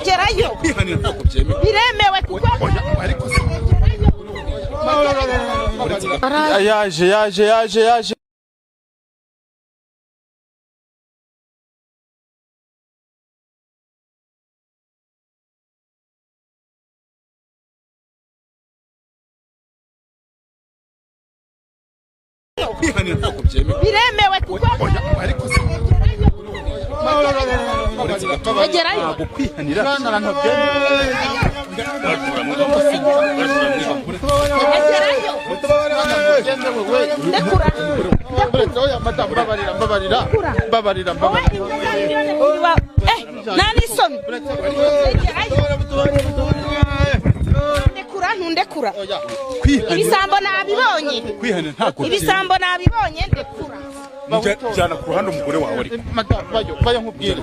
Egerayo. Biremewe kuko yaje biremewe kuko egerayo kwihanira babarira nani somi ndekura ibisambo nabibonye ibisambo nabibonye ndekura njyana ku ruhande umugore wawe ariko bayo nkubwira